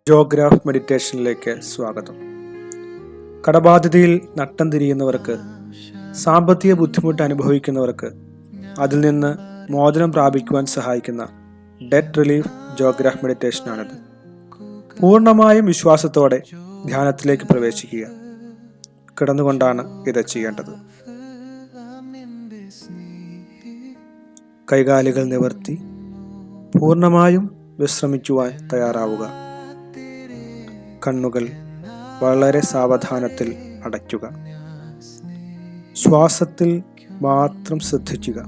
ജോഗ്രാഫ് മെഡിറ്റേഷനിലേക്ക് സ്വാഗതം. കടബാധ്യതയിൽ നട്ടം തിരിയുന്നവർക്ക്, സാമ്പത്തിക ബുദ്ധിമുട്ട് അനുഭവിക്കുന്നവർക്ക് അതിൽ നിന്ന് മോചനം പ്രാപിക്കുവാൻ സഹായിക്കുന്ന ഡെറ്റ് റിലീഫ് ജോഗ്രാഫ് മെഡിറ്റേഷനാണിത്. പൂർണ്ണമായും വിശ്വാസത്തോടെ ധ്യാനത്തിലേക്ക് പ്രവേശിക്കുക. കിടന്നുകൊണ്ടാണ് ഇത് ചെയ്യേണ്ടത്. കൈകാലുകൾ നിവർത്തി പൂർണ്ണമായും വിശ്രമിക്കുവാൻ തയ്യാറാവുക. കണ്ണുകൾ വളരെ സാവധാനത്തിൽ അടയ്ക്കുക. ശ്വാസത്തിൽ മാത്രം ശ്രദ്ധിക്കുക.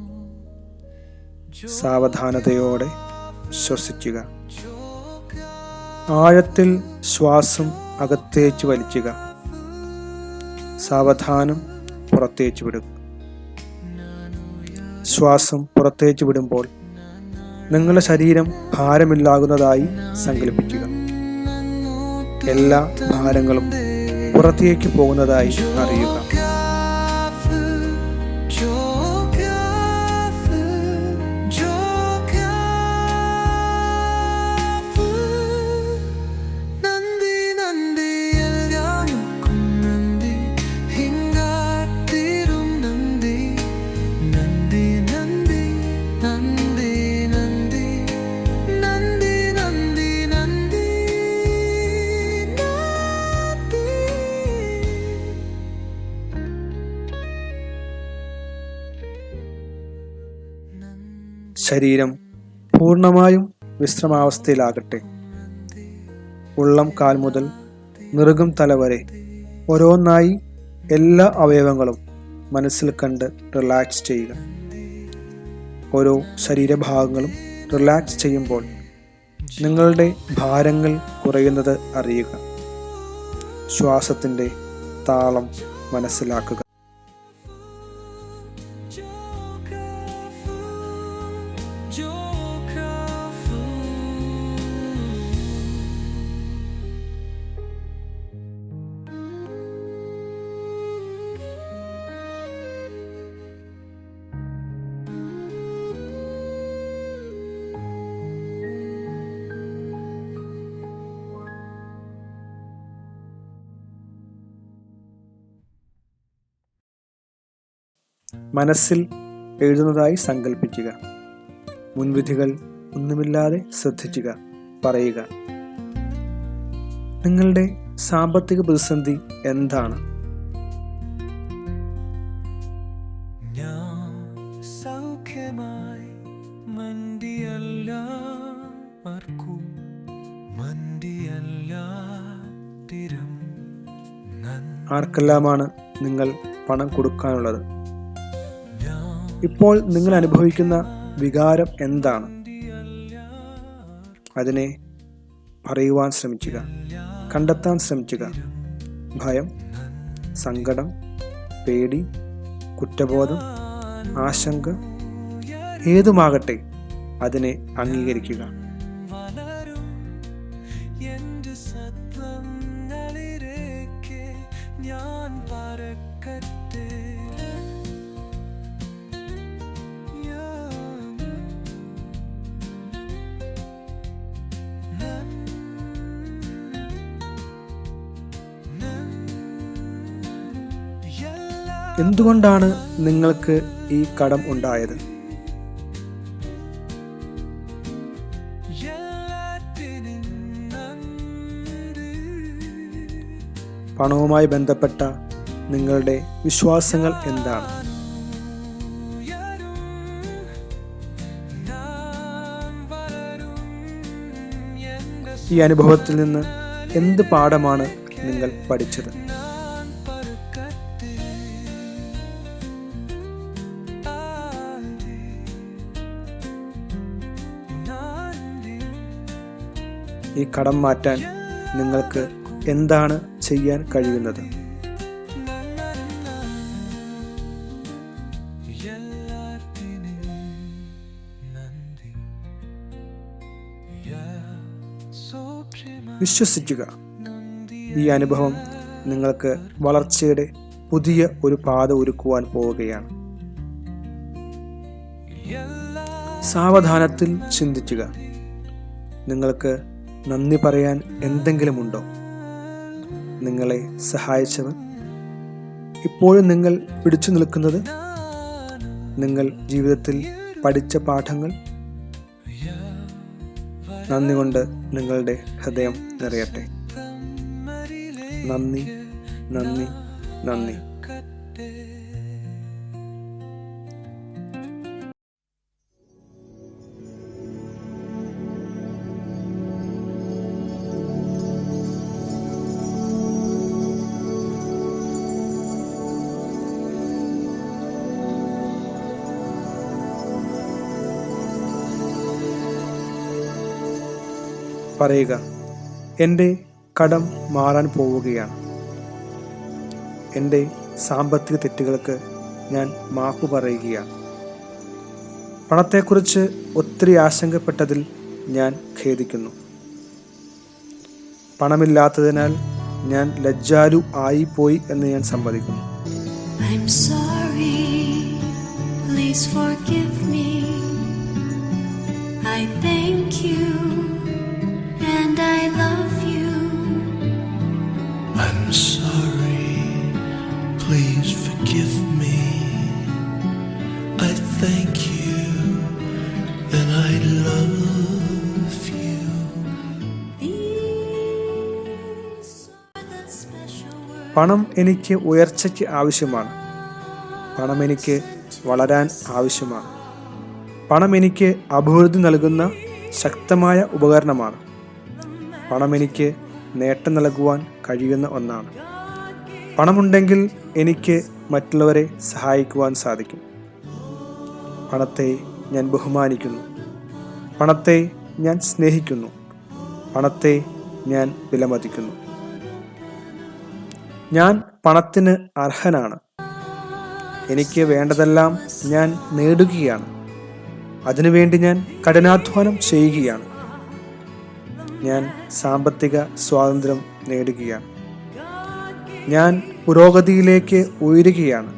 സാവധാനതയോടെ ശ്വസിക്കുക. ആഴത്തിൽ ശ്വാസം അകത്തേക്ക് വലിക്കുക. സാവധാനം പുറത്തേക്ക് വിടുക. ശ്വാസം പുറത്തേക്ക് വിടുമ്പോൾ നിങ്ങളുടെ ശരീരം ഭാരമില്ലാകുന്നതായി സങ്കല്പിക്കുക. എല്ലാ ഭാരങ്ങളും പുറത്തേക്ക് പോകുന്നതായി അറിയുക. ശരീരം പൂർണ്ണമായും വിശ്രമാവസ്ഥയിലാകട്ടെ. ഉള്ളം കാൽ മുതൽ നെറുകം തല വരെ ഓരോന്നായി എല്ലാ അവയവങ്ങളും മനസ്സിൽ കണ്ട് റിലാക്സ് ചെയ്യുക. ഓരോ ശരീരഭാഗങ്ങളും റിലാക്സ് ചെയ്യുമ്പോൾ നിങ്ങളുടെ ഭാരങ്ങൾ കുറയുന്നത് അറിയുക. ശ്വാസത്തിൻ്റെ താളം മനസ്സിലാക്കുക. മനസ്സിൽ എഴുതുന്നതായി സങ്കല്പിക്കുക. മുൻവിധികൾ ഒന്നുമില്ലാതെ ശ്രദ്ധിക്കുക. പറയുക, നിങ്ങളുടെ സാമ്പത്തിക പ്രതിസന്ധി എന്താണ്? ആർക്കെല്ലാമാണ് നിങ്ങൾ പണം കൊടുക്കാനുള്ളത്? ഇപ്പോൾ നിങ്ങൾ അനുഭവിക്കുന്ന വികാരം എന്താണ്? അതിനെ പറയുവാൻ ശ്രമിക്കുക. കണ്ടെത്താൻ ശ്രമിക്കുക. ഭയം, സങ്കടം, പേടി, കുറ്റബോധം, ആശങ്ക, ഏതുമാകട്ടെ അതിനെ അംഗീകരിക്കുക. എന്തുകൊണ്ടാണ് നിങ്ങൾക്ക് ഈ കടം ഉണ്ടായത്? പണവുമായി ബന്ധപ്പെട്ട നിങ്ങളുടെ വിശ്വാസങ്ങൾ എന്താണ്? ഈ അനുഭവത്തിൽ നിന്ന് എന്ത് പാഠമാണ് നിങ്ങൾ പഠിച്ചത്? ഈ കടം മാറ്റാൻ നിങ്ങൾക്ക് എന്താണ് ചെയ്യാൻ കഴിയുന്നത്? വിശ്വസിക്കുക. ഈ അനുഭവം നിങ്ങൾക്ക് വളർച്ചയുടെ പുതിയ ഒരു പാത ഒരുക്കുവാൻ പോവുകയാണ്. സാവധാനത്തിൽ ചിന്തിക്കുക. നിങ്ങൾക്ക് നന്ദി പറയാൻ എന്തെങ്കിലുമുണ്ടോ? നിങ്ങളെ സഹായിച്ചവൻ, ഇപ്പോഴും നിങ്ങൾ പിടിച്ചു നിൽക്കുന്നത്, നിങ്ങൾ ജീവിതത്തിൽ പഠിച്ച പാഠങ്ങൾ, നന്ദി കൊണ്ട് നിങ്ങളുടെ ഹൃദയം നിറയട്ടെ. നന്ദി, നന്ദി, നന്ദി. പറയുക, എൻ്റെ കടം മാറാൻ പോവുകയാണ്. എൻ്റെ സാമ്പത്തിക തെറ്റുകൾക്ക് ഞാൻ മാപ്പ് പറയുകയാണ്. പണത്തെക്കുറിച്ച് ഒത്തിരി ആശങ്കപ്പെട്ടതിൽ ഞാൻ ഖേദിക്കുന്നു. പണമില്ലാത്തതിനാൽ ഞാൻ ലജ്ജാലു ആയിപ്പോയി എന്ന് ഞാൻ സമ്മതിക്കുന്നു. I'm sorry, please forgive me. I thank you and I love you. I'm sorry, please forgive me. I thank you and I love you. These are the special words. പണം എനിക്ക് ഉയർച്ചയ്ക്ക് ആവശ്യമാണ്. പണം എനിക്ക് വളരാൻ ആവശ്യമാണ്. പണം എനിക്ക് അഭിവൃദ്ധി നൽകുന്ന ശക്തമായ ഉപകരണമാണ്. പണം എനിക്ക് നേട്ടം നൽകുവാൻ കഴിയുന്ന ഒന്നാണ്. പണമുണ്ടെങ്കിൽ എനിക്ക് മറ്റുള്ളവരെ സഹായിക്കുവാൻ സാധിക്കും. പണത്തെ ഞാൻ ബഹുമാനിക്കുന്നു. പണത്തെ ഞാൻ സ്നേഹിക്കുന്നു. പണത്തെ ഞാൻ വിലമതിക്കുന്നു. ഞാൻ പണത്തിന് അർഹനാണ്. എനിക്ക് വേണ്ടതെല്ലാം ഞാൻ നേടുകയാണ്. അതിനുവേണ്ടി ഞാൻ കഠിനാധ്വാനം ചെയ്യുകയാണ്. ഞാൻ സാമ്പത്തിക സ്വാതന്ത്ര്യം നേടുകയാണ്. ഞാൻ പുരോഗതിയിലേക്ക് ഉയരുകയാണ്.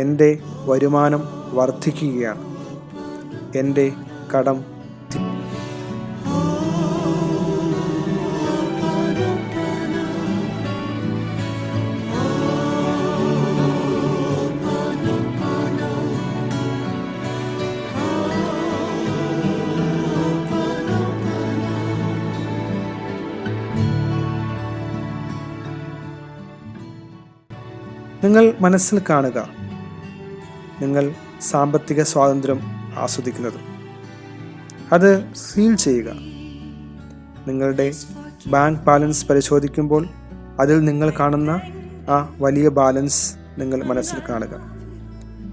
എൻ്റെ വരുമാനം വർദ്ധിക്കുകയാണ്. എൻ്റെ കടം നിങ്ങൾ മനസ്സിൽ കാണുക, നിങ്ങൾ സാമ്പത്തിക സ്വാതന്ത്ര്യം ആസ്വദിക്കുന്നത്. അത് ഫീൽ ചെയ്യുക. നിങ്ങളുടെ ബാങ്ക് ബാലൻസ് പരിശോധിക്കുമ്പോൾ അതിൽ നിങ്ങൾ കാണുന്ന ആ വലിയ ബാലൻസ് നിങ്ങൾ മനസ്സിൽ കാണുക.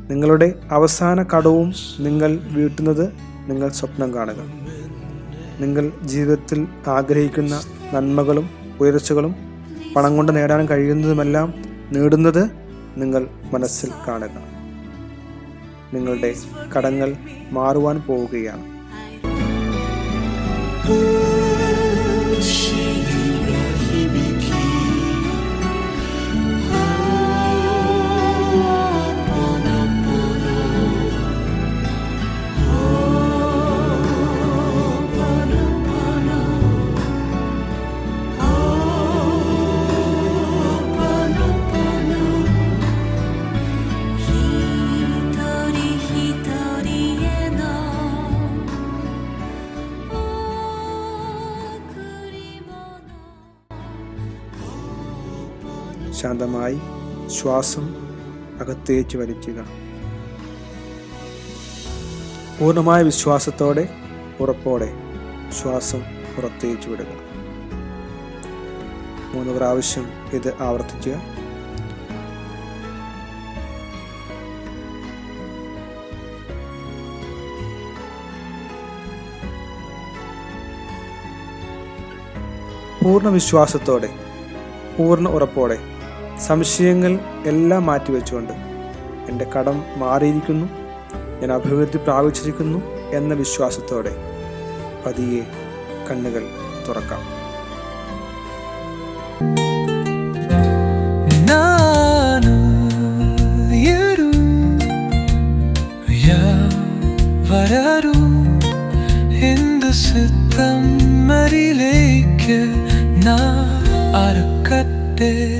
നിങ്ങളുടെ അവസാന കടവും നിങ്ങൾ വീട്ടുന്നത് നിങ്ങൾ സ്വപ്നം കാണുക. നിങ്ങൾ ജീവിതത്തിൽ ആഗ്രഹിക്കുന്ന നന്മകളും ഉയർച്ചകളും പണം കൊണ്ട് നേടാൻ കഴിയുന്നതുമെല്ലാം നേടുന്നത് നിങ്ങൾ മനസ്സിൽ കാണുക. നിങ്ങളുടെ കടങ്ങൾ മാറുവാൻ പോവുകയാണ്. ശാന്തമായി ശ്വാസം അകത്തേക്ക് വലിക്കുക. പൂർണ്ണമായ വിശ്വാസത്തോടെ ഉറപ്പോടെ ശ്വാസം പുറത്തേക്ക് വിടുക. 3 പ്രാവശ്യം ഇത് ആവർത്തിക്കുക. പൂർണ്ണ വിശ്വാസത്തോടെ, പൂർണ്ണ ഉറപ്പോടെ, സംശയങ്ങൾ എല്ലാം മാറ്റിവെച്ചുകൊണ്ട് എൻ്റെ കടം മാറിയിരിക്കുന്നു, ഞാൻ അഭിവൃദ്ധി പ്രാപിച്ചിരിക്കുന്നു എന്ന വിശ്വാസത്തോടെ പതിയെ കണ്ണുകൾ തുറക്കാം. വരാരു എന്ത് സിദ്ധം മരി day